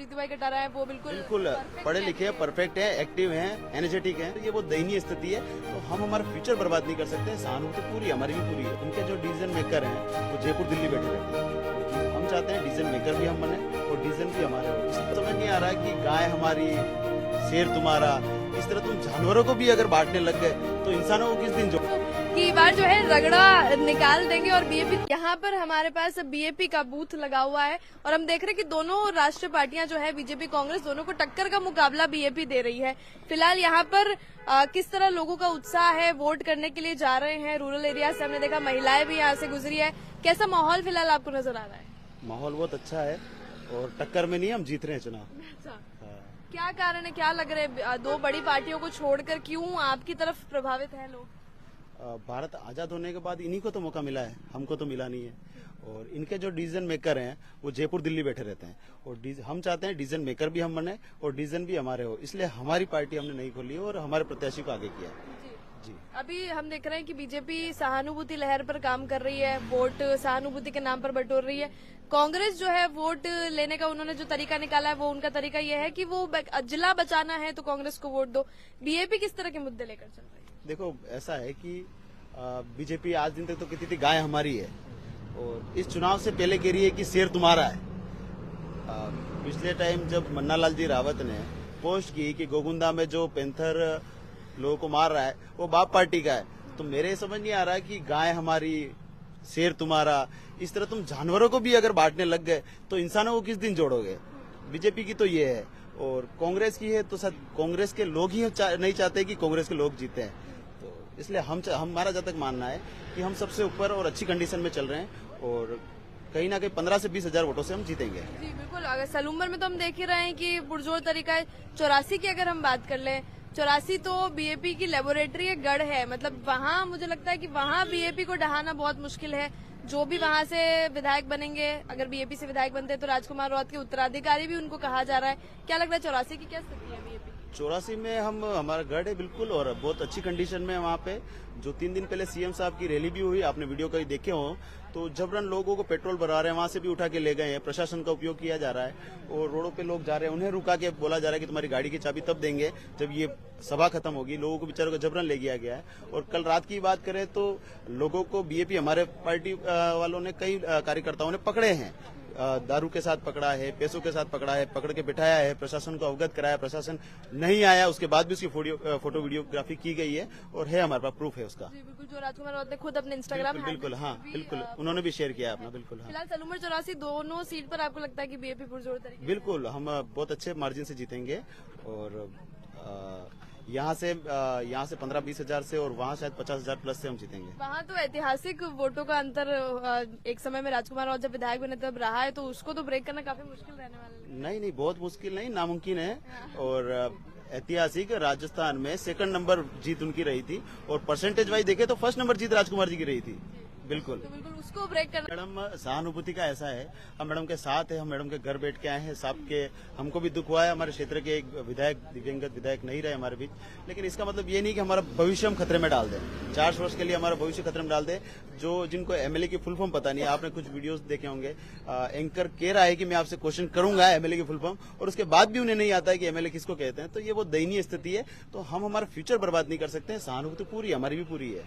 प्रीति भाई कटारा है वो बिल्कुल पढ़े लिखे हैं, परफेक्ट हैं, एक्टिव हैं, एनर्जेटिक हैं। ये वो दयनीय स्थिति है, तो हम हमारा फ्यूचर बर्बाद नहीं कर सकते। सहानुभूति पूरी हमारी भी पूरी है। उनके जो डिसीजन मेकर हैं वो जयपुर दिल्ली बैठे रहते हैं। हम चाहते हैं डिसीजन मेकर भी हम बने और डिसीजन भी हमारे हो। समझ नहीं आ रहा है कि गाय हमारी, शेर तुम्हारा, इस तरह तुम जानवरों को भी अगर बांटने लग गए तो इंसानों को किस दिन जो की बार जो है रगड़ा निकाल देंगे। और बीएपी यहाँ पर हमारे पास बीएपी का बूथ लगा हुआ है और हम देख रहे हैं कि दोनों राष्ट्रीय पार्टियां जो है बीजेपी कांग्रेस दोनों को टक्कर का मुकाबला बीएपी दे रही है। फिलहाल यहाँ पर किस तरह लोगों का उत्साह है, वोट करने के लिए जा रहे हैं। रूरल एरिया से हमने देखा महिलाएं भी यहाँ से गुजरी है। कैसा माहौल फिलहाल आपको नजर आ रहा है? माहौल बहुत अच्छा है और टक्कर में नहीं, हम जीत रहे हैं चुनाव। अच्छा, क्या कारण है, क्या लग रहा है दो बड़ी पार्टियों को छोड़कर क्यों आपकी तरफ प्रभावित है लोग? भारत आजाद होने के बाद इन्हीं को तो मौका मिला है, हमको तो मिला नहीं है। और इनके जो डिसीजन मेकर हैं वो जयपुर दिल्ली बैठे रहते हैं और हम चाहते हैं डिसीजन मेकर भी हम बने और डिसीजन भी हमारे हो। इसलिए हमारी पार्टी हमने नहीं खोली और हमारे प्रत्याशी को आगे किया है। जी, अभी हम देख रहे हैं कि बीजेपी सहानुभूति लहर पर काम कर रही है, वोट सहानुभूति के नाम पर बटोर रही है। कांग्रेस जो है वोट लेने का उन्होंने जो तरीका निकाला है वो उनका तरीका यह है कि वो जिला बचाना है तो कांग्रेस को वोट दो। बीएपी किस तरह के मुद्दे लेकर चल रही है? देखो ऐसा है कि बीजेपी आज दिन तक तो कहती थी गाय हमारी है और इस चुनाव से पहले कह रही है कि शेर तुम्हारा है। पिछले टाइम जब मन्नालाल जी रावत ने पोस्ट की कि गोगुंदा में जो पैंथर लोगों को मार रहा है वो बाप पार्टी का है, तो मेरे समझ नहीं आ रहा कि गाय हमारी, शेर तुम्हारा, इस तरह तुम जानवरों को भी अगर बांटने लग गए तो इंसानों को किस दिन जोड़ोगे? बीजेपी की तो ये है और कांग्रेस की है तो शायद कांग्रेस के लोग ही नहीं चाहते कि कांग्रेस के लोग जीते हैं। तो इसलिए हमारा जब तक मानना है कि हम सबसे ऊपर और अच्छी कंडीशन में चल रहे हैं और कहीं ना कहीं 15 से 20 हजार वोटों से हम जीतेंगे। जी बिल्कुल। अगर सलूम्बर में तो हम देख ही रहे हैं कि पुरजोर तरीका है। 84 की अगर हम बात कर लें, 84 तो बीएपी की लेबोरेटरी है, गढ़ है। मतलब वहाँ मुझे लगता है कि वहाँ बीएपी को ढहाना बहुत मुश्किल है। जो भी वहाँ से विधायक बनेंगे, अगर बीएपी से विधायक बनते हैं तो राजकुमार राउत के उत्तराधिकारी भी उनको कहा जा रहा है। क्या लग रहा है 84 की क्या स्थिति है बीएपी? 84 में हमारा गढ़ है बिल्कुल और बहुत अच्छी कंडीशन में वहाँ पे। जो 3 दिन पहले सीएम साहब की रैली भी हुई, आपने वीडियो कहीं देखे हो, तो जबरन लोगों को पेट्रोल भरा रहे हैं, वहां से भी उठा के ले गए हैं। प्रशासन का उपयोग किया जा रहा है और रोडों पे लोग जा रहे हैं, उन्हें रुका के बोला जा रहा है कि तुम्हारी गाड़ी की चाबी तब देंगे जब ये सभा खत्म होगी। लोगों को बेचारों को जबरन ले गया गया है। और कल रात की बात करें तो लोगों को बीएपी हमारे पार्टी वालों ने, कई कार्यकर्ताओं ने पकड़े हैं, दारू के साथ पकड़ा है, पैसों के साथ पकड़ा है, पकड़ के बिठाया है, प्रशासन को अवगत कराया, प्रशासन नहीं आया, उसके बाद भी उसकी फोटो वीडियोग्राफी की गई है और है हमारे पास प्रूफ है उसका। जी बिल्कुल, जो राजकुमार राउत ने खुद अपने इंस्टाग्राम बिल्कुल, हाँ बिल्कुल, उन्होंने भी शेयर किया अपना। बिल्कुल हाँ। फिलहाल सलूम्बर 84 दोनों सीट पर आपको लगता है कि बीएपी पुरजोर तरीके? बिल्कुल, हम बहुत अच्छे मार्जिन से जीतेंगे और यहाँ से 15-20 हजार से और वहाँ शायद 50 हजार प्लस से हम जीतेंगे। वहाँ तो ऐतिहासिक वोटों का अंतर एक समय में राजकुमार राउत जब विधायक बने तब रहा है, तो उसको तो ब्रेक करना काफी मुश्किल रहने वाला है। नहीं, बहुत मुश्किल नहीं, नामुमकिन है। और ऐतिहासिक राजस्थान में सेकंड नंबर जीत उनकी रही थी और परसेंटेज वाइज देखे तो फर्स्ट नंबर जीत राजकुमार जी की रही थी। बिल्कुल, तो बिल्कुल उसको ब्रेक करना। मैडम सहानुभूति का ऐसा है, हम मैडम के साथ है, हम मैडम के घर बैठ के आए हैं। सबके हमको भी दुख हुआ है, हमारे क्षेत्र के एक विधायक, दिव्यांगत विधायक नहीं रहे हमारे बीच, लेकिन इसका मतलब ये नहीं कि हमारा भविष्य हम खतरे में डाल दें। 4 वर्ष के लिए हमारा भविष्य खतरे में डाल दें। जो जिनको एमएलए की फुल फॉर्म पता नहीं है, आपने कुछ वीडियोस देखे होंगे, एंकर कह रहा है कि मैं आपसे क्वेश्चन करूंगा एमएलए की फुल फॉर्म, और उसके बाद भी उन्हें नहीं आता है कि एमएलए किसको कहते हैं। तो ये बहुत दयनीय स्थिति है। तो हम हमारा फ्यूचर बर्बाद नहीं कर सकते। सहानुभूति पूरी हमारी भी पूरी है,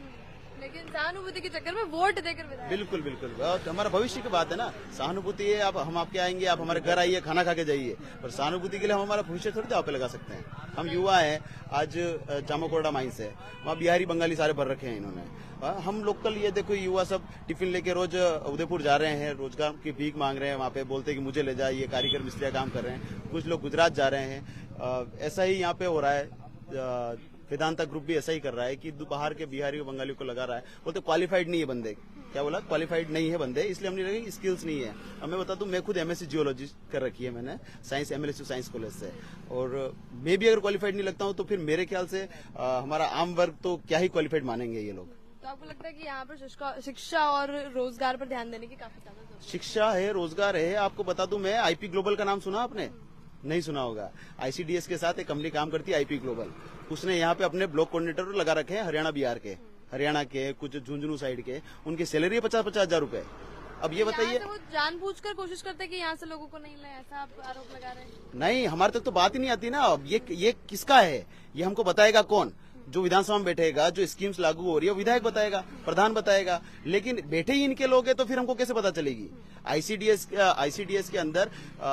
लेकिन सहानुभूति के चक्कर में वोट देकर विधायक। बिल्कुल बिल्कुल, हमारा भविष्य की बात है ना। सहानुभूति है, आप हम आपके आएंगे, आप हमारे घर आइए, खाना खा के जाइए, और सहानुभूति के लिए हम हमारा भविष्य थोड़ी दांव पे लगा सकते हैं। हम युवा हैं। आज जामाकोड़ा माइंस है, वहाँ बिहारी बंगाली सारे भर रखे हैं इन्होंने। हम लोकल, ये देखो युवा सब टिफिन लेके रोज उदयपुर जा रहे हैं, रोजगार की भीख मांग रहे हैं, वहाँ पे बोलते हैं कि मुझे ले जाइए, कारीगर मिस्त्री काम कर रहे हैं। कुछ लोग गुजरात जा रहे हैं। ऐसा ही यहाँ पे हो रहा है। वेदांता ग्रुप भी ऐसा ही कर रहा है कि बाहर के बिहारी बंगाली को लगा रहा है। बोलते क्वालिफाइड नहीं है बंदे, क्या बोला, क्वालिफाइड नहीं है बंदे, इसलिए हमने लगा स्किल्स नहीं है। अब मैं बता दूं, मैं खुद एमएससी जियोलॉजी कर रखी है मैंने, साइंस, एमएलएसयू साइंस कॉलेज से, और मैं भी अगर क्वालिफाइड नहीं लगता हूं तो फिर मेरे ख्याल से हमारा आम वर्ग तो क्या ही क्वालिफाइड मानेंगे ये लोग। तो आपको लगता है कि यहाँ पर शिक्षा और रोजगार पर ध्यान देने की काफी ज्यादा जरूरत है? शिक्षा है, रोजगार है। आपको बता दूं, मैं आईपी ग्लोबल का नाम सुना आपने? नहीं सुना होगा। आईसीडीएस के साथ एक कंपनी काम करती है, आईपी ग्लोबल। उसने यहाँ पे अपने ब्लॉक कोऑर्डिनेटर लगा रखे हैं हरियाणा बिहार के, हरियाणा के, कुछ झुंझुनू साइड के। उनकी सैलरी है 50-50 हजार रुपए। अब ये बताइए, वो जानबूझकर कोशिश करते हैं कि यहाँ से लोगों को नहीं लाए, ऐसा आप आरोप लगा रहे हैं? नहीं, हमारे तक तो बात ही नहीं आती ना। अब ये किसका है, ये हमको बताएगा कौन? जो विधानसभा में बैठेगा, जो स्कीम्स लागू हो रही है, वो विधायक बताएगा, प्रधान बताएगा। लेकिन बैठे ही इनके लोग हैं तो फिर हमको कैसे पता चलेगी? आईसीडीएस के अंदर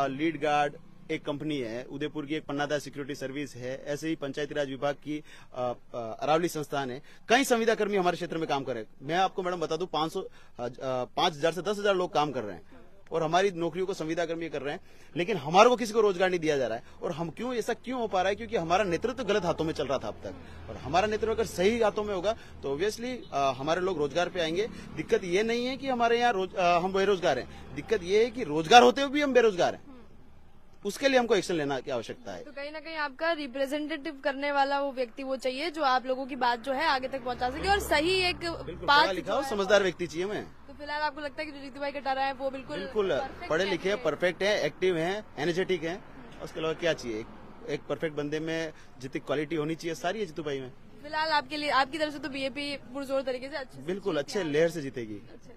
लीड गार्ड एक कंपनी है, उदयपुर की एक पन्नादा सिक्योरिटी सर्विस है, ऐसे ही पंचायती राज विभाग की अरावली संस्थान है। कई संविदा कर्मी हमारे क्षेत्र में काम कर रहे हैं। मैं आपको मैडम बता दूं, 5,000 से 10,000 लोग काम कर रहे हैं और हमारी नौकरियों को संविदा कर्मी कर रहे हैं, लेकिन हमारे को किसी को रोजगार नहीं दिया जा रहा है। और हम क्यों, ऐसा क्यों हो पा रहा है? क्योंकि हमारा नेतृत्व गलत हाथों में चल रहा था अब तक, और हमारा नेतृत्व अगर सही हाथों में होगा तो ऑब्वियसली हमारे लोग रोजगार पे आएंगे। दिक्कत ये नहीं है कि हमारे यहाँ हम बेरोजगार हैं, दिक्कत ये है कि रोजगार होते हुए भी हम बेरोजगार हैं। उसके लिए हमको एक्शन लेना की आवश्यकता है। तो कहीं ना कहीं आपका रिप्रेजेंटेटिव करने वाला वो व्यक्ति वो चाहिए जो आप लोगों की बात जो है आगे तक पहुंचा सके और सही एक बिल्कुल बात पढ़ा लिखा और समझदार व्यक्ति चाहिए हमें। तो फिलहाल आपको लगता है कि जो जीतू भाई कटारा है वो बिल्कुल पढ़े लिखे हैं, परफेक्ट हैं, एक्टिव हैं, एनर्जेटिक हैं। उसके अलावा क्या चाहिए? एक परफेक्ट बंदे में जितनी क्वालिटी होनी चाहिए सारी है जीतू भाई में। फिलहाल आपके लिए आपकी तरफ से तो बीएपी पुरजोर तरीके से अच्छे बिल्कुल अच्छे लेयर से जीतेगी। अच्छे